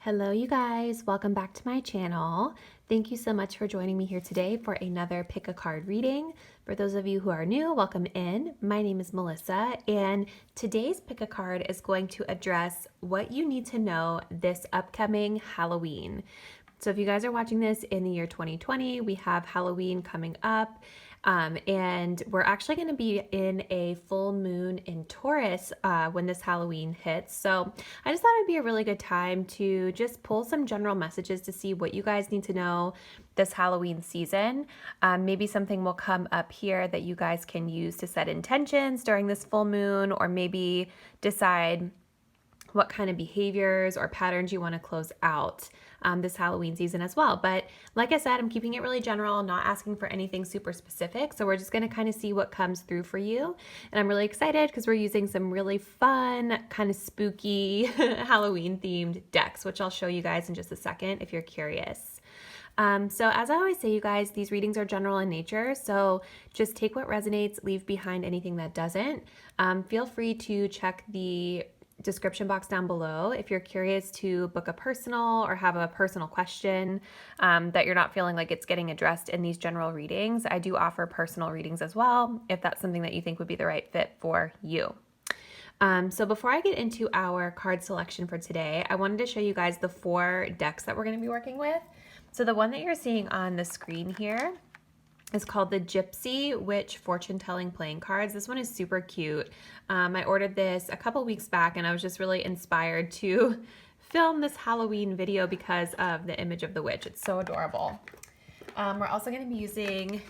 Hello, you guys. Welcome back to my channel. Thank you so much for joining me here today for another pick a card reading. For those of you who are new, welcome in. My name is Melissa, and today's pick a card is going to address what you need to know this upcoming Halloween. So if you guys are watching this in the year 2020, we have Halloween coming up. And we're actually going to be in a full moon in Taurus when this Halloween hits. So I just thought it'd be a really good time to just pull some general messages to see what you guys need to know this Halloween season. Maybe something will come up here that you guys can use to set intentions during this full moon, or maybe decide what kind of behaviors or patterns you want to close out this Halloween season as well. But like I said, I'm keeping it really general, not asking for anything super specific. So we're just going to kind of see what comes through for you. And I'm really excited because we're using some really fun, kind of spooky Halloween themed decks, which I'll show you guys in just a second if you're curious. So as I always say, you guys, these readings are general in nature, so just take what resonates, leave behind anything that doesn't. Feel free to check the description box down below if you're curious to book a personal or have a personal question that you're not feeling like it's getting addressed in these general readings. I do offer personal readings as well if that's something that you think would be the right fit for you. So before I get into our card selection for today, I wanted to show you guys the 4 decks that we're going to be working with. So the one that you're seeing on the screen here is called the Gypsy Witch Fortune Telling Playing Cards. This one is super cute. I ordered this a couple weeks back and I was just really inspired to film this Halloween video because of the image of the witch. It's so adorable. We're also going to be using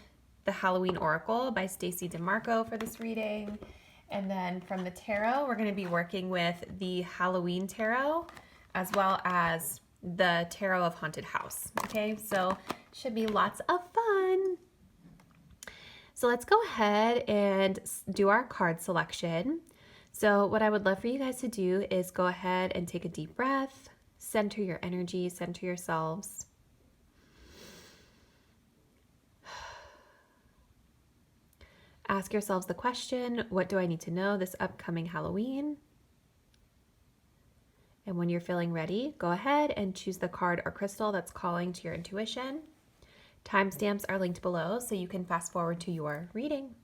the Halloween Oracle by Stacey DeMarco for this reading. And then from the tarot, we're going to be working with the Halloween Tarot as well as the Tarot of Haunted House. Okay, so should be lots of fun. So let's go ahead and do our card selection. So what I would love for you guys to do is go ahead and take a deep breath, center your energy, center yourselves. Ask yourselves the question, what do I need to know this upcoming Halloween? And when you're feeling ready, go ahead and choose the card or crystal that's calling to your intuition. Timestamps are linked below so you can fast forward to your reading.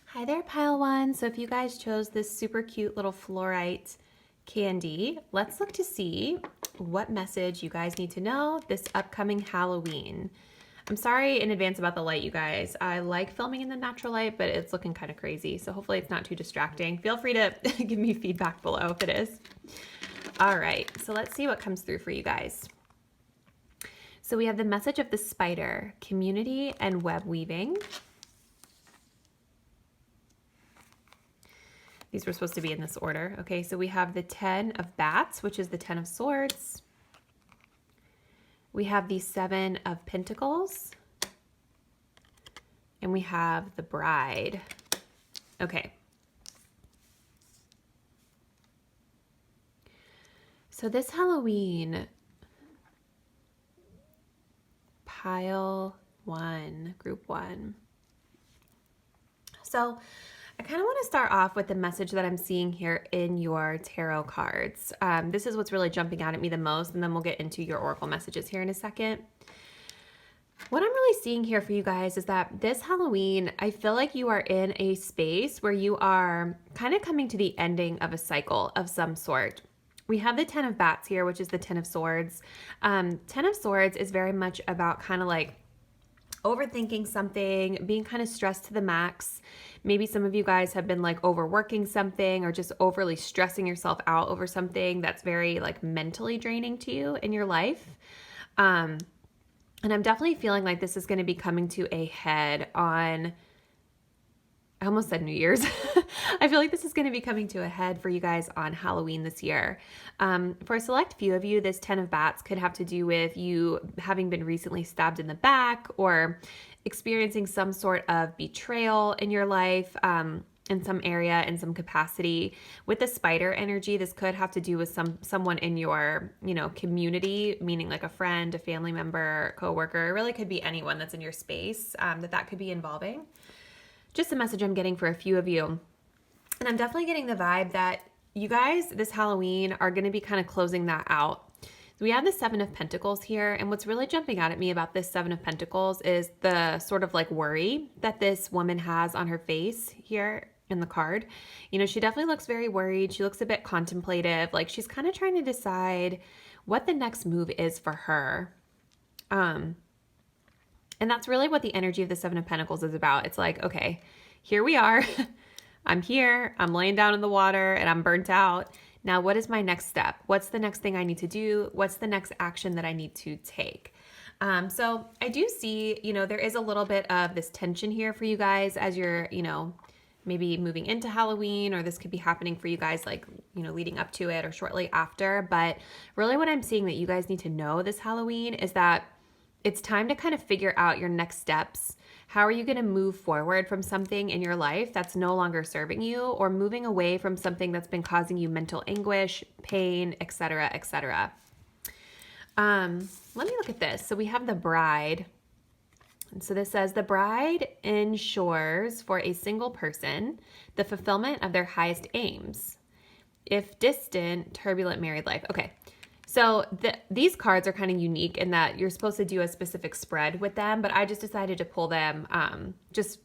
Hi there, Pile One. So if you guys chose this super cute little fluorite candy, let's look to see what message you guys need to know this upcoming Halloween. I'm sorry in advance about the light, you guys. I like filming in the natural light, but it's looking kind of crazy. So hopefully it's not too distracting. Feel free to give me feedback below if it is. All right, so let's see what comes through for you guys. So we have the message of the spider, community and web weaving. These were supposed to be in this order. Okay, so we have the 10 of bats, which is the 10 of swords. We have the 7 of pentacles. And we have the bride. Okay. So this Halloween, pile 1, group 1. So I kind of want to start off with the message that I'm seeing here in your tarot cards. This is what's really jumping out at me the most, and then we'll get into your oracle messages here in a second. What I'm really seeing here for you guys is that this Halloween, I feel like you are in a space where you are kind of coming to the ending of a cycle of some sort. We have the 10 of bats here, which is the 10 of swords. 10 of swords is very much about kind of like overthinking something, being kind of stressed to the max. Maybe some of you guys have been like overworking something or just overly stressing yourself out over something that's very like mentally draining to you in your life. And I'm definitely feeling like this is going to be coming to a head on, I almost said New Year's. I feel like this is going to be coming to a head for you guys on Halloween this year. For a select few of you, this 10 of bats could have to do with you having been recently stabbed in the back or experiencing some sort of betrayal in your life in some area, in some capacity. With the spider energy, this could have to do with someone in your, community, meaning like a friend, a family member, coworker. It really could be anyone that's in your space that could be involving. Just a message I'm getting for a few of you. And I'm definitely getting the vibe that you guys this Halloween are going to be kind of closing that out. So we have the Seven of Pentacles here, and what's really jumping out at me about this Seven of Pentacles is the sort of like worry that this woman has on her face here in the card. You know, she definitely looks very worried. She looks a bit contemplative, like she's kind of trying to decide what the next move is for her. And that's really what the energy of the Seven of Pentacles is about. It's like, okay, here we are. I'm here, I'm laying down in the water, and I'm burnt out. Now, what is my next step? What's the next thing I need to do? What's the next action that I need to take? So I do see, you know, there is a little bit of this tension here for you guys as you're, you know, maybe moving into Halloween, or this could be happening for you guys like, you know, leading up to it or shortly after. But really what I'm seeing that you guys need to know this Halloween is that it's time to kind of figure out your next steps. How are you going to move forward from something in your life that's no longer serving you, or moving away from something that's been causing you mental anguish, pain, etc., etc. Let me look at this. So we have the Bride. And so this says, the bride ensures for a single person the fulfillment of their highest aims. If distant, turbulent married life. Okay. So these cards are kind of unique in that you're supposed to do a specific spread with them, but I just decided to pull them just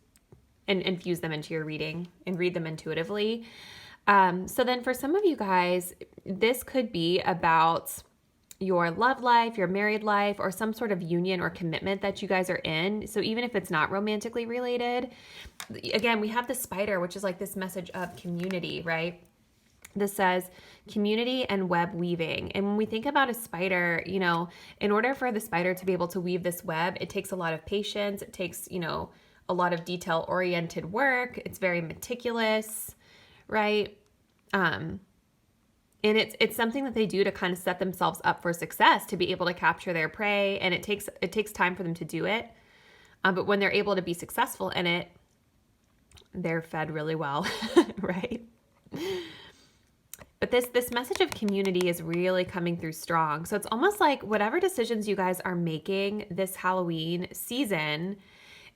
and infuse them into your reading and read them intuitively. So then for some of you guys, this could be about your love life, your married life, or some sort of union or commitment that you guys are in. So even if it's not romantically related, again, we have the spider, which is like this message of community, right? This says community and web weaving. And when we think about a spider, you know, in order for the spider to be able to weave this web, it takes a lot of patience. It takes, you know, a lot of detail-oriented work. It's very meticulous, right? And it's something that they do to kind of set themselves up for success, to be able to capture their prey. And it takes time for them to do it. But when they're able to be successful in it, they're fed really well, right? But this message of community is really coming through strong. So it's almost like whatever decisions you guys are making this Halloween season,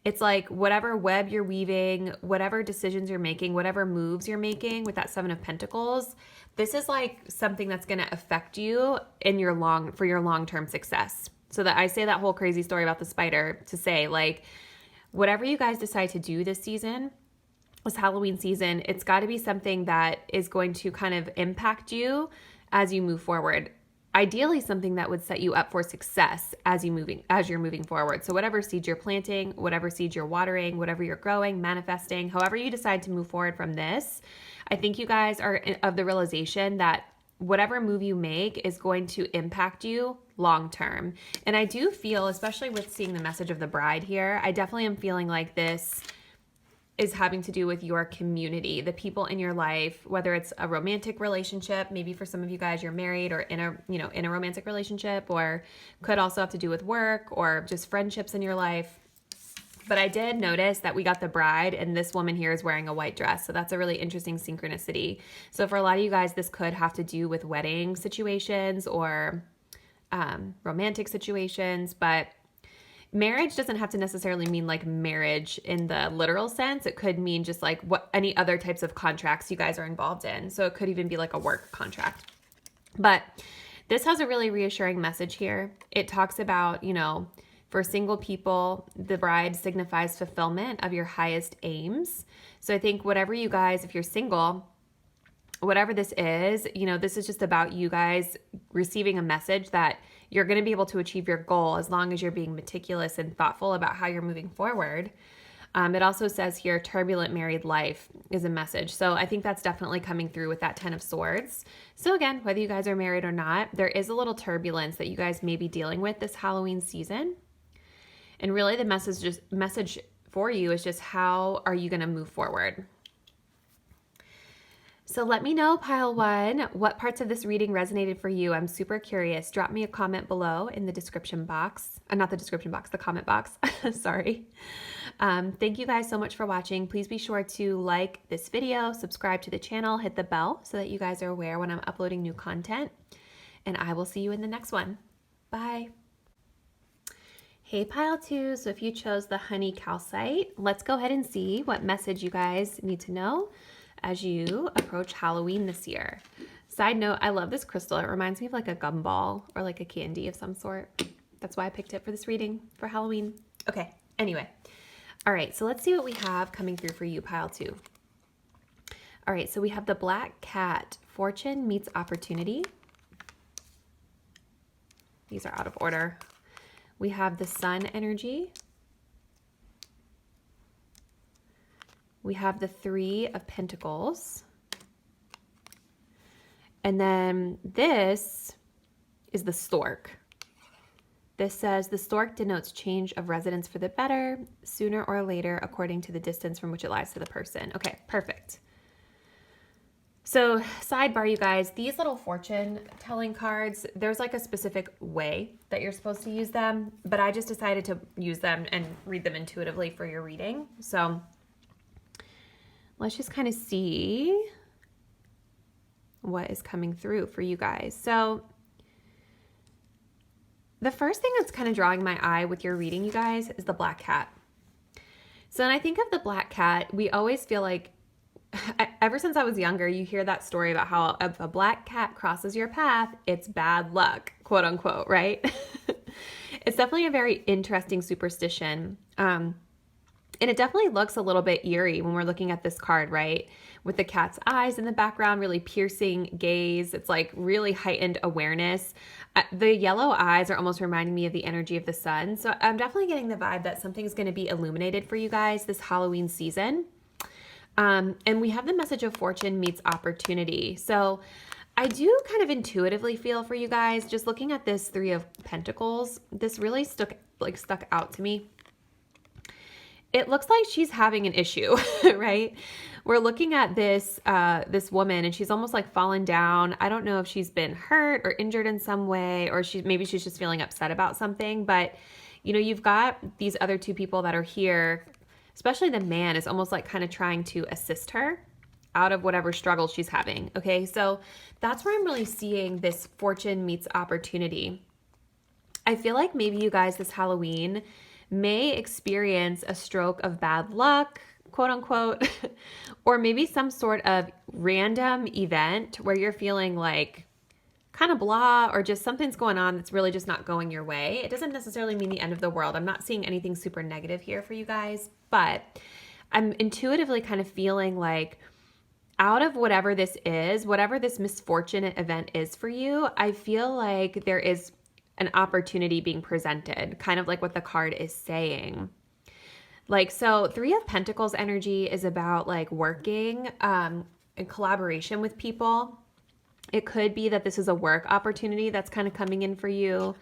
it's like whatever web you're weaving, whatever decisions you're making, whatever moves you're making with that Seven of Pentacles, this is like something that's going to affect you in your long-term success. So that I say that whole crazy story about the spider to say, like, whatever you guys decide to do this season, this Halloween season, it's got to be something that is going to kind of impact you as you move forward. Ideally, something that would set you up for success as you're moving forward. So whatever seeds you're planting, whatever seeds you're watering, whatever you're growing, manifesting, however you decide to move forward from this, I think you guys are of the realization that whatever move you make is going to impact you long term. And I do feel, especially with seeing the message of the bride here, I definitely am feeling like this is having to do with your community, the people in your life, whether it's a romantic relationship, maybe for some of you guys you're married or in a romantic relationship, or could also have to do with work or just friendships in your life. But I did notice that we got the bride, and this woman here is wearing a white dress. So that's a really interesting synchronicity. So for a lot of you guys, this could have to do with wedding situations or romantic situations, but marriage doesn't have to necessarily mean like marriage in the literal sense. It could mean just like what any other types of contracts you guys are involved in. So it could even be like a work contract. But this has a really reassuring message here. It talks about, for single people, the bride signifies fulfillment of your highest aims. So I think whatever you guys, if you're single, whatever this is, this is just about you guys receiving a message that you're going to be able to achieve your goal as long as you're being meticulous and thoughtful about how you're moving forward. It also says here, turbulent married life is a message. So I think that's definitely coming through with that 10 of Swords. So again, whether you guys are married or not, there is a little turbulence that you guys may be dealing with this Halloween season. And really the message for you is just, how are you going to move forward? So let me know, Pile 1, what parts of this reading resonated for you. I'm super curious. Drop me a comment below in the description box. Not the description box, the comment box. Sorry. Thank you guys so much for watching. Please be sure to like this video, subscribe to the channel, hit the bell so that you guys are aware when I'm uploading new content. And I will see you in the next one. Bye. Hey, Pile 2. So if you chose the honey calcite, let's go ahead and see what message you guys need to know as you approach Halloween this year. Side note, I love this crystal. It reminds me of like a gumball or like a candy of some sort. That's why I picked it for this reading for Halloween. Okay, anyway. All right, so let's see what we have coming through for you, pile 2. All right, so we have the Black Cat, Fortune meets Opportunity. These are out of order. We have the Sun energy. We have the 3 of Pentacles. And then this is the Stork. This says the stork denotes change of residence for the better, sooner or later, according to the distance from which it lies to the person. Okay, perfect. So sidebar, you guys, these little fortune telling cards, there's like a specific way that you're supposed to use them, but I just decided to use them and read them intuitively for your reading. So let's just kind of see what is coming through for you guys. So the first thing that's kind of drawing my eye with your reading, you guys, is the Black Cat. So when I think of the Black Cat, we always feel like, ever since I was younger, you hear that story about how if a black cat crosses your path, it's bad luck, quote unquote, right? It's definitely a very interesting superstition. And it definitely looks a little bit eerie when we're looking at this card, right? With the cat's eyes in the background, really piercing gaze. It's like really heightened awareness. The yellow eyes are almost reminding me of the energy of the sun. So I'm definitely getting the vibe that something's going to be illuminated for you guys this Halloween season. And we have the message of fortune meets opportunity. So I do kind of intuitively feel for you guys, just looking at this 3 of Pentacles, this really stuck out to me. It looks like she's having an issue, right? We're looking at this this woman, and she's almost like fallen down. I don't know if she's been hurt or injured in some way, or maybe she's just feeling upset about something. But you know, you've got these other 2 people that are here, especially the man is almost like kind of trying to assist her out of whatever struggle she's having. Okay, so that's where I'm really seeing this fortune meets opportunity. I feel like maybe you guys this Halloween may experience a stroke of bad luck, quote unquote, or maybe some sort of random event where you're feeling like kind of blah, or just something's going on that's really just not going your way. It doesn't necessarily mean the end of the world. I'm not seeing anything super negative here for you guys, but I'm intuitively kind of feeling like out of whatever this is, whatever this misfortunate event is for you, I feel like there is an opportunity being presented, kind of like what the card is saying. Like, so 3 of Pentacles energy is about like working in collaboration with people. It could be that this is a work opportunity that's kind of coming in for you.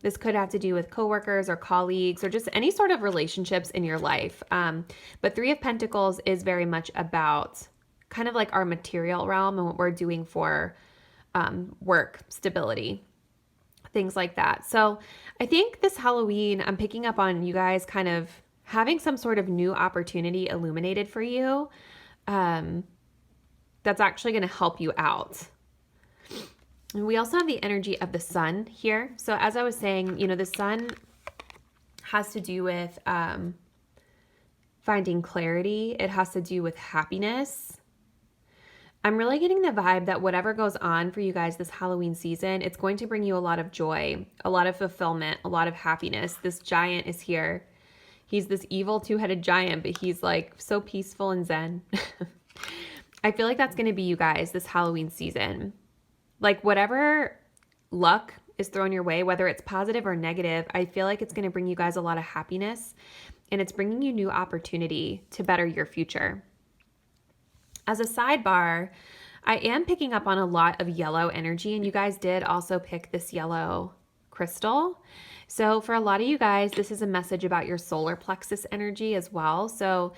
This could have to do with coworkers or colleagues or just any sort of relationships in your life. But 3 of Pentacles is very much about kind of like our material realm and what we're doing for work stability, things like that. So I think this Halloween, I'm picking up on you guys kind of having some sort of new opportunity illuminated for you. That's actually going to help you out. And we also have the energy of the sun here. So as I was saying, you know, the sun has to do with finding clarity. It has to do with happiness. I'm really getting the vibe that whatever goes on for you guys this Halloween season, it's going to bring you a lot of joy, a lot of fulfillment, a lot of happiness. This giant is here. He's this evil 2-headed giant, but he's like so peaceful and zen. I feel like that's going to be you guys this Halloween season. Like whatever luck is thrown your way, whether it's positive or negative, I feel like it's going to bring you guys a lot of happiness, and it's bringing you new opportunity to better your future. As a sidebar, I am picking up on a lot of yellow energy, and you guys did also pick this yellow crystal. So for a lot of you guys, this is a message about your solar plexus energy as well. So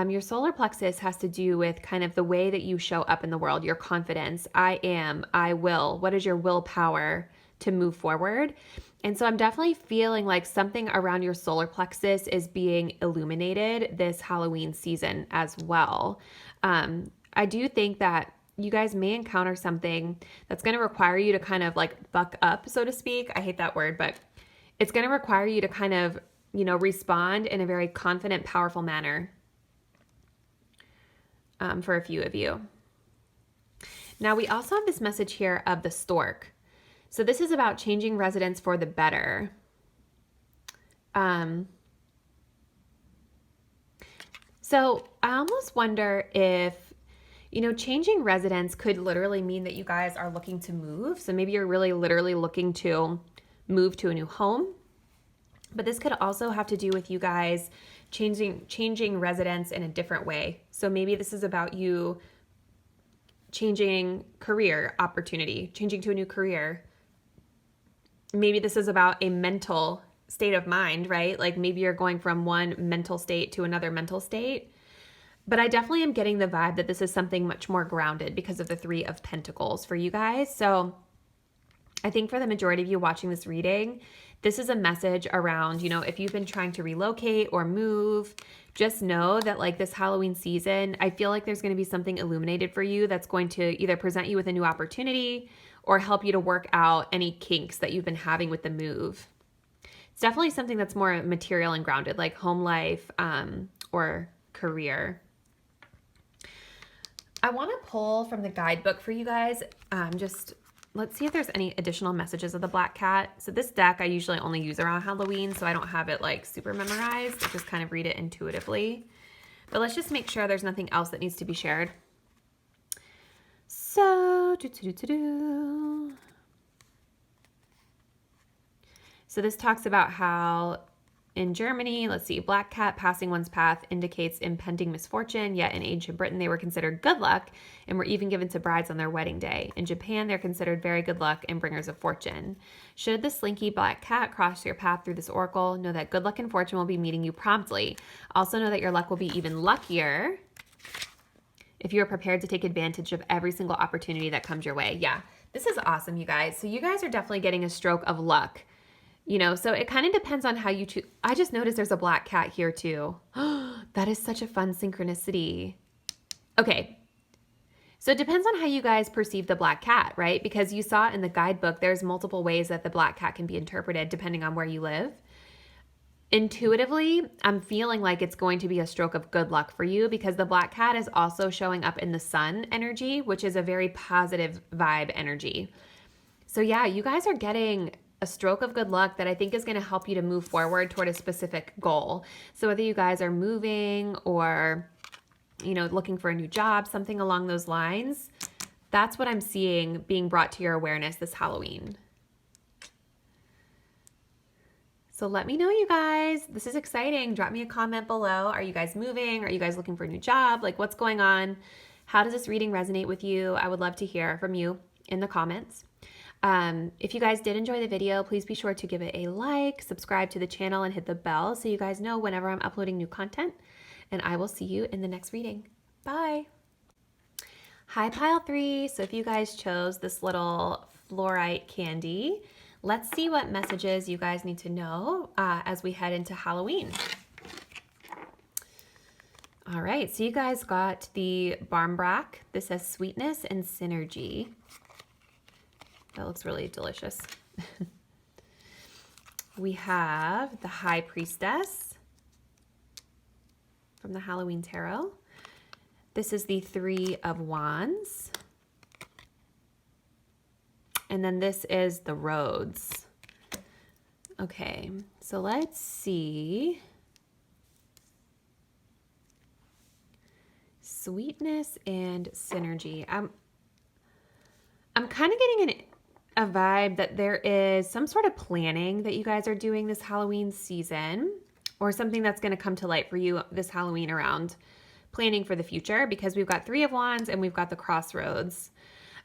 your solar plexus has to do with kind of the way that you show up in the world, your confidence. I am, I will. What is your willpower to move forward? And so I'm definitely feeling like something around your solar plexus is being illuminated this Halloween season as well. I do think that you guys may encounter something that's going to require you to kind of like buck up, so to speak. I hate that word, but it's going to require you to kind of, you know, respond in a very confident, powerful manner. for a few of you. Now we also have this message here of the stork. So this is about changing residence for the better. So I almost wonder if, changing residence could literally mean that you guys are looking to move. So maybe you're really literally looking to move to a new home. But this could also have to do with you guys changing residence in a different way. So maybe this is about you changing career opportunity, changing to a new career. Maybe this is about a mental state of mind, right? Like maybe you're going from one mental state to another mental state. But I definitely am getting the vibe that this is something much more grounded because of the 3 of Pentacles for you guys. So I think for the majority of you watching this reading, this is a message around, if you've been trying to relocate or move, just know that like this Halloween season, I feel like there's going to be something illuminated for you that's going to either present you with a new opportunity or help you to work out any kinks that you've been having with the move. It's definitely something that's more material and grounded, like home life or career. I want to pull from the guidebook for you guys. Let's see if there's any additional messages of the black cat. So this deck I usually only use around Halloween, so I don't have it like super memorized. I just kind of read it intuitively. But let's just make sure there's nothing else that needs to be shared. So, So this talks about how in Germany, let's see, black cat passing one's path indicates impending misfortune, yet in ancient Britain they were considered good luck and were even given to brides on their wedding day. In Japan, they're considered very good luck and bringers of fortune. Should the slinky black cat cross your path through this oracle, know that good luck and fortune will be meeting you promptly. Also know that your luck will be even luckier if you are prepared to take advantage of every single opportunity that comes your way. Yeah, this is awesome, you guys. So you guys are definitely getting a stroke of luck. So it kind of depends on how you choose. I just noticed there's a black cat here too. That is such a fun synchronicity. Okay. So it depends on how you guys perceive the black cat, right? Because you saw in the guidebook, there's multiple ways that the black cat can be interpreted depending on where you live. Intuitively, I'm feeling like it's going to be a stroke of good luck for you because the black cat is also showing up in the sun energy, which is a very positive vibe energy. So yeah, you guys are getting a stroke of good luck that I think is going to help you to move forward toward a specific goal. So whether you guys are moving or, looking for a new job, something along those lines, that's what I'm seeing being brought to your awareness this Halloween. So let me know, you guys. This is exciting. Drop me a comment below. Are you guys moving? Are you guys looking for a new job? Like, what's going on? How does this reading resonate with you? I would love to hear from you in the comments. If you guys did enjoy the video, please be sure to give it a like, subscribe to the channel, and hit the bell so you guys know whenever I'm uploading new content. And I will see you in the next reading. Bye. Hi, Pile 3. So if you guys chose this little fluorite candy, let's see what messages you guys need to know as we head into Halloween. All right, so you guys got the Barmbrack. This says sweetness and synergy. That looks really delicious. We have the High Priestess from the Halloween Tarot. This is the 3 of Wands. And then this is the Roads. Okay, so let's see. Sweetness and synergy. I'm kind of getting a vibe that there is some sort of planning that you guys are doing this Halloween season, or something that's going to come to light for you this Halloween around planning for the future, because we've got 3 of Wands and we've got the Crossroads.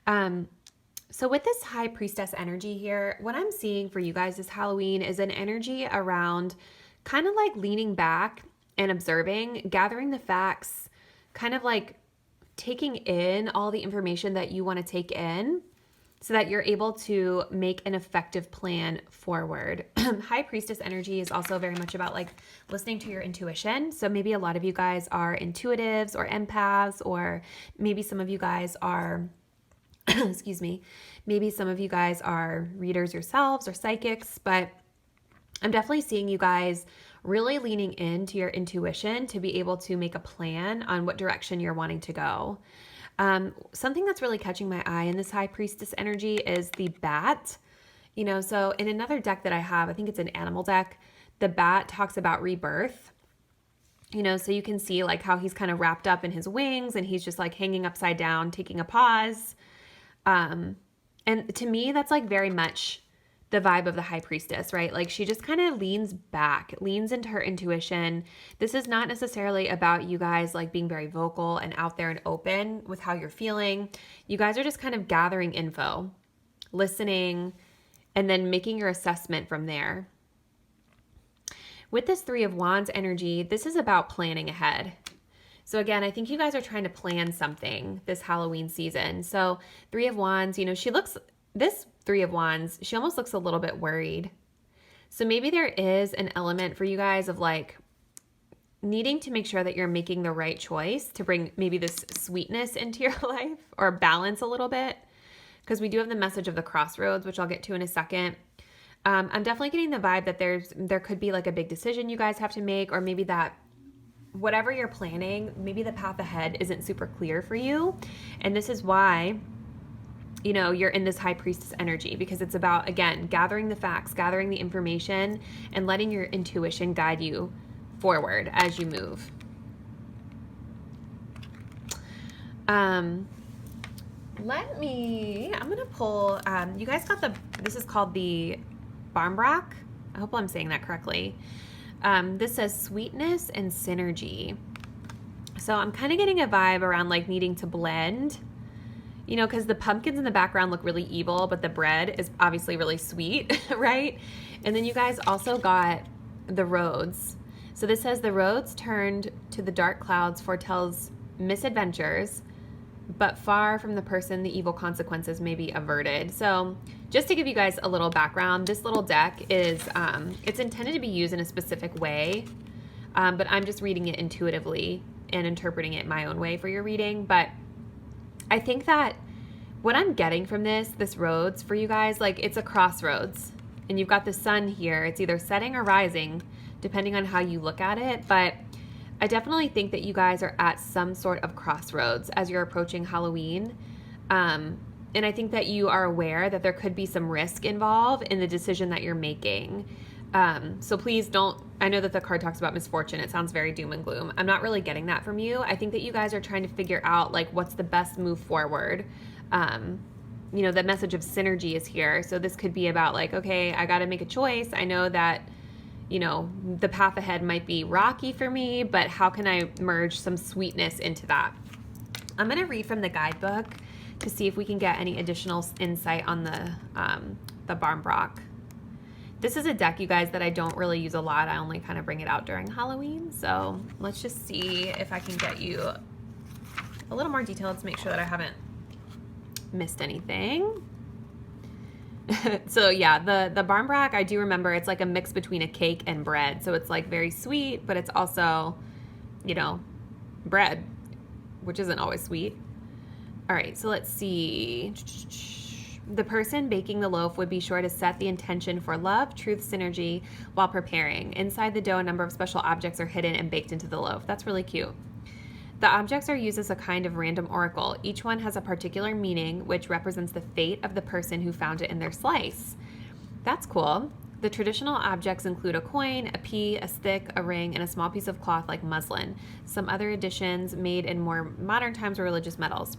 So with this High Priestess energy here, what I'm seeing for you guys this Halloween is an energy around kind of like leaning back and observing, gathering the facts, kind of like taking in all the information that you want to take in so that you're able to make an effective plan forward. High Priestess energy is also very much about like listening to your intuition. So maybe a lot of you guys are intuitives or empaths, or maybe some of you guys are, excuse me, maybe some of you guys are readers yourselves or psychics, but I'm definitely seeing you guys really leaning into your intuition to be able to make a plan on what direction you're wanting to go. Something that's really catching my eye in this High Priestess energy is the bat. So in another deck that I have, I think it's an animal deck, the bat talks about rebirth. So you can see like how he's kind of wrapped up in his wings and he's just like hanging upside down, taking a pause. And to me, that's like very much the vibe of the High Priestess, right? Like she just kind of leans back, leans into her intuition. This is not necessarily about you guys like being very vocal and out there and open with how you're feeling. You guys are just kind of gathering info, listening, and then making your assessment from there. With this Three of Wands energy, this is about planning ahead. So again, I think you guys are trying to plan something this Halloween season. So Three of Wands, this Three of Wands, she almost looks a little bit worried. So maybe there is an element for you guys of like needing to make sure that you're making the right choice to bring maybe this sweetness into your life or balance a little bit. Because we do have the message of the crossroads, which I'll get to in a second. I'm definitely getting the vibe that there could be like a big decision you guys have to make, or maybe that whatever you're planning, maybe the path ahead isn't super clear for you. And this is why you're in this High Priestess energy, because it's about, again, gathering the facts, gathering the information, and letting your intuition guide you forward as you move. I'm going to pull, you guys got this is called the Barmbrock. I hope I'm saying that correctly. This says sweetness and synergy. So I'm kind of getting a vibe around like needing to blend, because the pumpkins in the background look really evil, but the bread is obviously really sweet, right? And then you guys also got the roads. So this says the roads turned to the dark clouds foretells misadventures, but far from the person, the evil consequences may be averted. So just to give you guys a little background, this little deck is, it's intended to be used in a specific way, but I'm just reading it intuitively and interpreting it my own way for your reading. But I think that what I'm getting from this roads for you guys, like it's a crossroads and you've got the sun here. It's either setting or rising, depending on how you look at it. But I definitely think that you guys are at some sort of crossroads as you're approaching Halloween. And I think that you are aware that there could be some risk involved in the decision that you're making. So please don't, I know that the card talks about misfortune. It sounds very doom and gloom. I'm not really getting that from you. I think that you guys are trying to figure out like what's the best move forward. The message of synergy is here. So this could be about like, okay, I got to make a choice. I know that the path ahead might be rocky for me, but how can I merge some sweetness into that? I'm going to read from the guidebook to see if we can get any additional insight on the Barmbrock. This is a deck, you guys, that I don't really use a lot. I only kind of bring it out during Halloween. So let's just see if I can get you a little more detail to make sure that I haven't missed anything. So yeah, the Barmbrock, I do remember it's like a mix between a cake and bread. So it's like very sweet, but it's also, bread, which isn't always sweet. All right, so let's see. The person baking the loaf would be sure to set the intention for love, truth, synergy while preparing. Inside the dough, a number of special objects are hidden and baked into the loaf. That's really cute. The objects are used as a kind of random oracle. Each one has a particular meaning, which represents the fate of the person who found it in their slice. That's cool. The traditional objects include a coin, a pea, a stick, a ring, and a small piece of cloth like muslin. Some other additions made in more modern times were religious metals.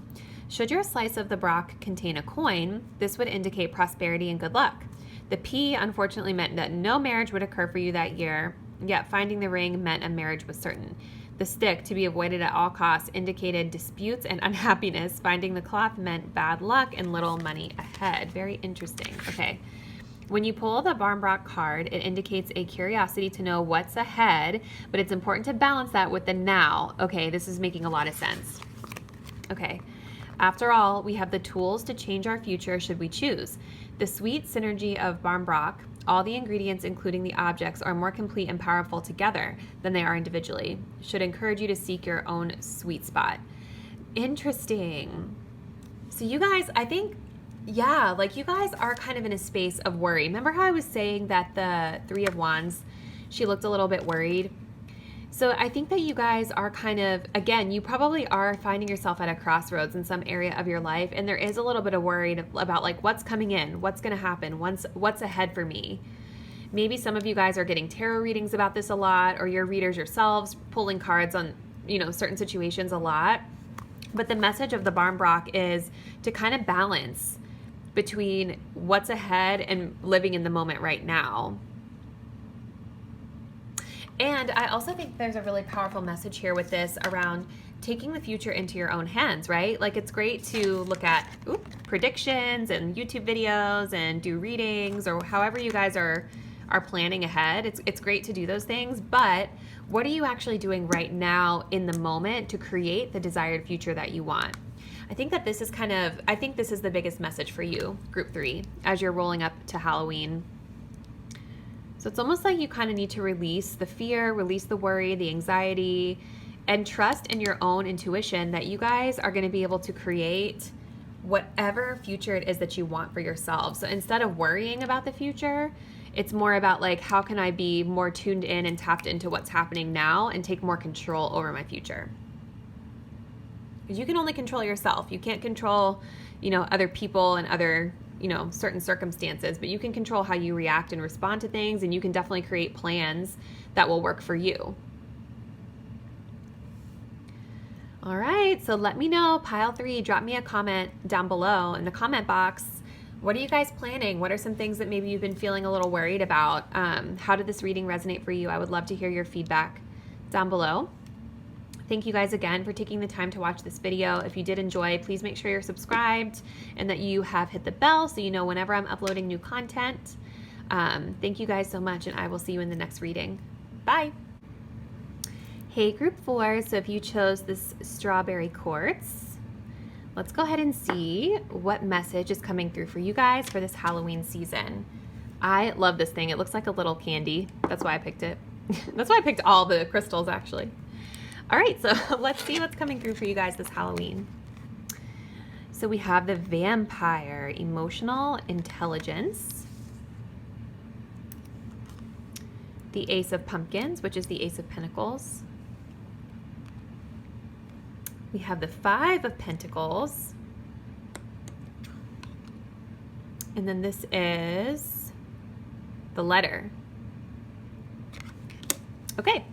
Should your slice of the brock contain a coin, this would indicate prosperity and good luck. The pea unfortunately meant that no marriage would occur for you that year, yet finding the ring meant a marriage was certain. The stick, to be avoided at all costs, indicated disputes and unhappiness. Finding the cloth meant bad luck and little money ahead. Very interesting. Okay. When you pull the Barmbrock card, it indicates a curiosity to know what's ahead, but it's important to balance that with the now. Okay, this is making a lot of sense. Okay. After all, we have the tools to change our future should we choose. The sweet synergy of Barmbrock, all the ingredients, including the objects, are more complete and powerful together than they are individually. Should encourage you to seek your own sweet spot. Interesting. So you guys, I think, yeah, like you guys are kind of in a space of worry. Remember how I was saying that the Three of Wands, She looked a little bit worried. So I think that you guys are kind of, again, you probably are finding yourself at a crossroads in some area of your life, and there is a little bit of worried about like what's coming in, what's going to happen, what's ahead for me. Maybe some of you guys are getting tarot readings about this a lot, or you're readers yourselves, pulling cards on, certain situations a lot. But the message of the Barnbrock is to kind of balance between what's ahead and living in the moment right now. And I also think there's a really powerful message here with this around taking the future into your own hands, right? Like, it's great to look at predictions and YouTube videos and do readings, or however you guys are planning ahead. It's great to do those things, but what are you actually doing right now in the moment to create the desired future that you want? I think that this is this is the biggest message for you, Group 3, as you're rolling up to Halloween. So it's almost like you kind of need to release the fear, release the worry, the anxiety, and trust in your own intuition that you guys are going to be able to create whatever future it is that you want for yourselves. So instead of worrying about the future, it's more about like, how can I be more tuned in and tapped into what's happening now and take more control over my future? Because you can only control yourself. You can't control, other people and other certain circumstances, but you can control how you react and respond to things, and you can definitely create plans that will work for you. All right, so let me know, Pile 3, drop me a comment down below in the comment box. What are you guys planning? What are some things that maybe you've been feeling a little worried about? How did this reading resonate for you? I would love to hear your feedback down below. Thank you guys again for taking the time to watch this video. If you did enjoy, please make sure you're subscribed and that you have hit the bell so you know whenever I'm uploading new content. Thank you guys so much, and I will see you in the next reading. Bye. Hey, Group 4, so if you chose this strawberry quartz, let's go ahead and see what message is coming through for you guys for this Halloween season. I love this thing. It looks like a little candy. That's why I picked it. That's why I picked all the crystals, actually. All right, so let's see what's coming through for you guys this Halloween. So we have the Vampire, emotional intelligence, the Ace of Pumpkins, which is the Ace of Pentacles. We have the Five of Pentacles, and then this is the Letter. Okay.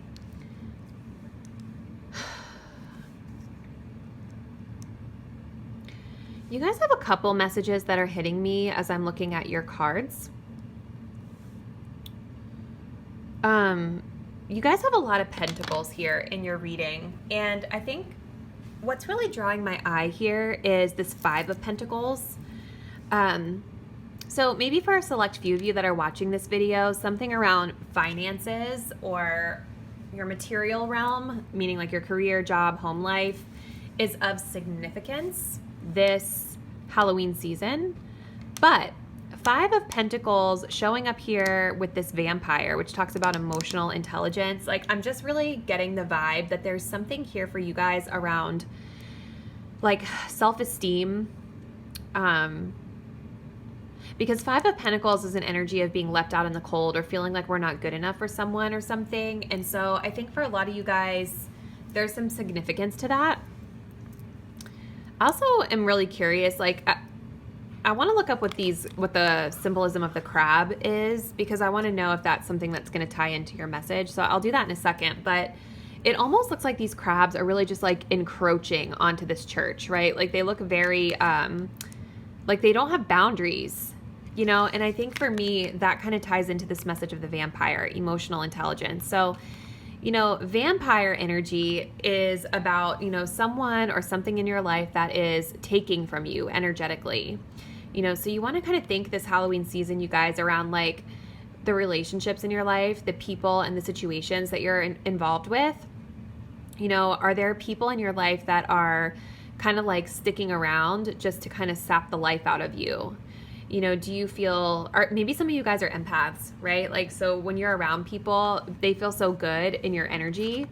You guys have a couple messages that are hitting me as I'm looking at your cards. You guys have a lot of pentacles here in your reading, and I think what's really drawing my eye here is this Five of Pentacles. So maybe for a select few of you that are watching this video, something around finances or your material realm, meaning like your career, job, home life, is of significance this Halloween season. But Five of Pentacles showing up here with this Vampire, which talks about emotional intelligence. Like, I'm just really getting the vibe that there's something here for you guys around like self-esteem. Because Five of Pentacles is an energy of being left out in the cold or feeling like we're not good enough for someone or something. And so I think for a lot of you guys, there's some significance to that. I also am really curious, like, I want to look up what the symbolism of the crab is, because I want to know if that's something that's going to tie into your message. So I'll do that in a second. But it almost looks like these crabs are really just like encroaching onto this church, right? Like they look very, like they don't have boundaries, you know? And I think for me, that kind of ties into this message of the Vampire, emotional intelligence. So, you know, vampire energy is about, you know, someone or something in your life that is taking from you energetically. You know, so you want to kind of think this Halloween season, you guys, around like the relationships in your life, the people and the situations that you're involved with. You know, are there people in your life that are kind of like sticking around just to kind of sap the life out of you? You know, do you feel, or maybe some of you guys are empaths, right? Like, so when you're around people, they feel so good in your energy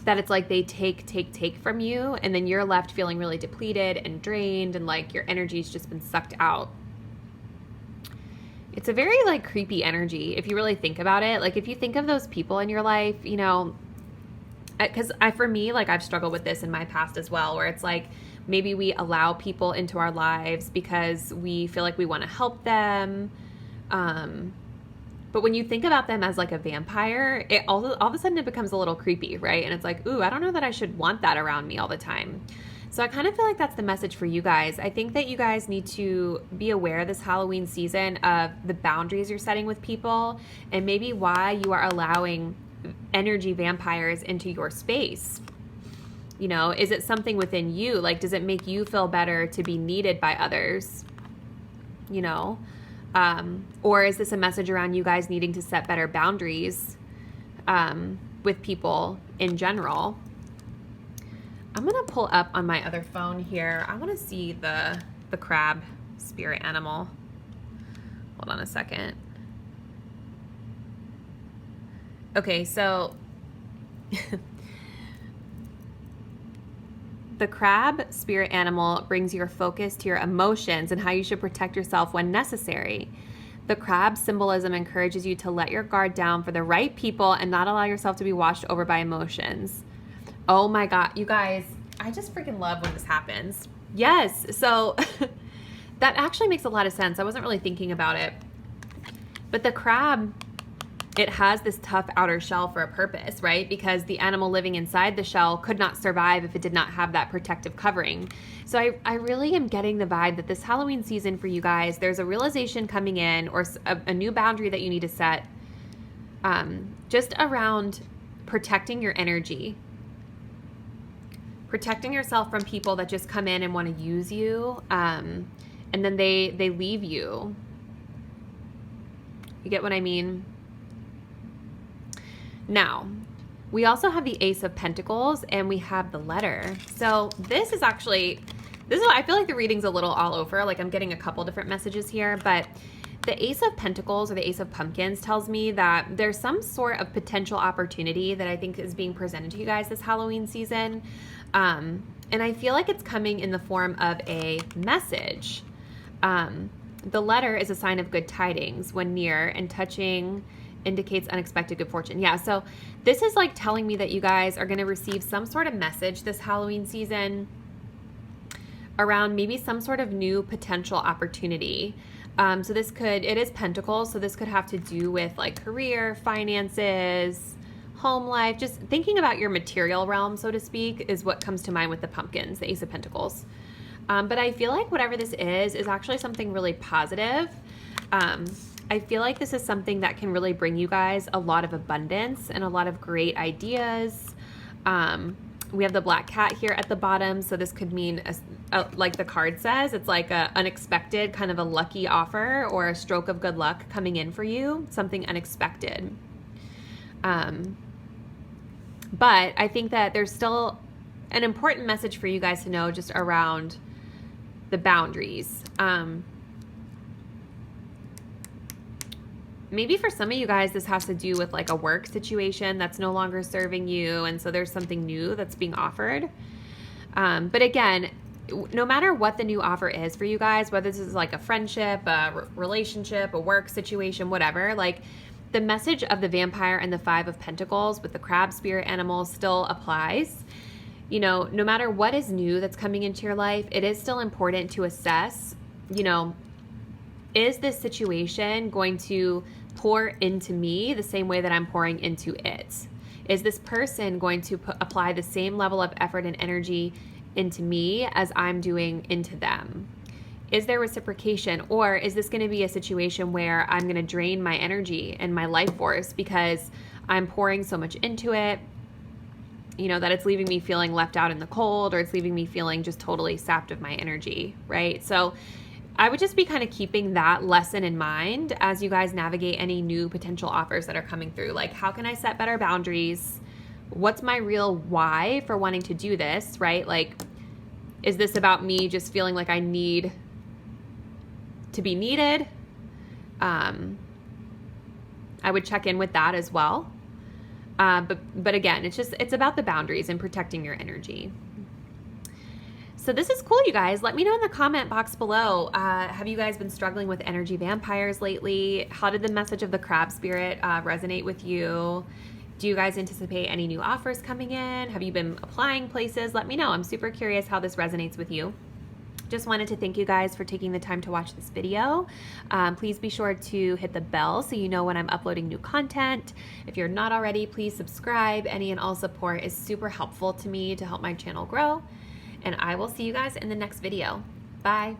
that it's like they take from you, and then you're left feeling really depleted and drained, and like your energy's just been sucked out. It's a very like creepy energy if you really think about it. Like if you think of those people in your life, you know, because for me, like I've struggled with this in my past as well, where it's like maybe we allow people into our lives because we feel like we want to help them. But when you think about them as like a vampire, it all of a sudden it becomes a little creepy, right? And it's like, ooh, I don't know that I should want that around me all the time. So I kind of feel like that's the message for you guys. I think that you guys need to be aware this Halloween season of the boundaries you're setting with people and maybe why you are allowing energy vampires into your space. You know, is it something within you? Like, does it make you feel better to be needed by others? You know? Or is this a message around you guys needing to set better boundaries with people in general? I'm going to pull up on my other phone here. I want to see the crab spirit animal. Hold on a second. Okay, so the crab spirit animal brings your focus to your emotions and how you should protect yourself when necessary. The crab symbolism encourages you to let your guard down for the right people and not allow yourself to be washed over by emotions. Oh my God, you guys, I just freaking love when this happens. Yes, so that actually makes a lot of sense. I wasn't really thinking about it. But the crab, it has this tough outer shell for a purpose, right? Because the animal living inside the shell could not survive if it did not have that protective covering. So I really am getting the vibe that this Halloween season for you guys, there's a realization coming in or a new boundary that you need to set just around protecting your energy. Protecting yourself from people that just come in and want to use you, and then they leave you. You get what I mean? Now, we also have the Ace of Pentacles and we have the letter. So this is I feel like the reading's a little all over. Like I'm getting a couple different messages here, but the Ace of Pentacles or the Ace of Pumpkins tells me that there's some sort of potential opportunity that I think is being presented to you guys this Halloween season. And I feel like it's coming in the form of a message. The letter is a sign of good tidings when near, and touching indicates unexpected good fortune. Yeah, so this is like telling me that you guys are going to receive some sort of message this Halloween season around maybe some sort of new potential opportunity. So it is Pentacles, so this could have to do with like career, finances, home life, just thinking about your material realm, so to speak, is what comes to mind with the pumpkins, the Ace of Pentacles. But I feel like whatever this is actually something really positive. I feel like this is something that can really bring you guys a lot of abundance and a lot of great ideas. We have the black cat here at the bottom, so this could mean, like the card says, it's like a unexpected kind of a lucky offer or a stroke of good luck coming in for you, something unexpected. But I think that there's still an important message for you guys to know just around the boundaries. Maybe for some of you guys, this has to do with like a work situation that's no longer serving you. And so there's something new that's being offered. But again, no matter what the new offer is for you guys, whether this is like a friendship, a relationship, a work situation, whatever, like the message of the vampire and the Five of Pentacles with the crab spirit animal still applies. You know, no matter what is new that's coming into your life, it is still important to assess, you know, is this situation going to pour into me the same way that I'm pouring into it? Is this person going to apply the same level of effort and energy into me as I'm doing into them? Is there reciprocation, or is this going to be a situation where I'm going to drain my energy and my life force because I'm pouring so much into it, you know, that it's leaving me feeling left out in the cold, or it's leaving me feeling just totally sapped of my energy, right? So I would just be kind of keeping that lesson in mind as you guys navigate any new potential offers that are coming through. Like, how can I set better boundaries? What's my real why for wanting to do this, right? Like, is this about me just feeling like I need to be needed? I would check in with that as well. But again, it's about the boundaries and protecting your energy. So this is cool, you guys. Let me know in the comment box below. Have you guys been struggling with energy vampires lately? How did the message of the crab spirit resonate with you? Do you guys anticipate any new offers coming in? Have you been applying places? Let me know. I'm super curious how this resonates with you. Just wanted to thank you guys for taking the time to watch this video. Please be sure to hit the bell so you know when I'm uploading new content. If you're not already, please subscribe. Any and all support is super helpful to me to help my channel grow. And I will see you guys in the next video. Bye.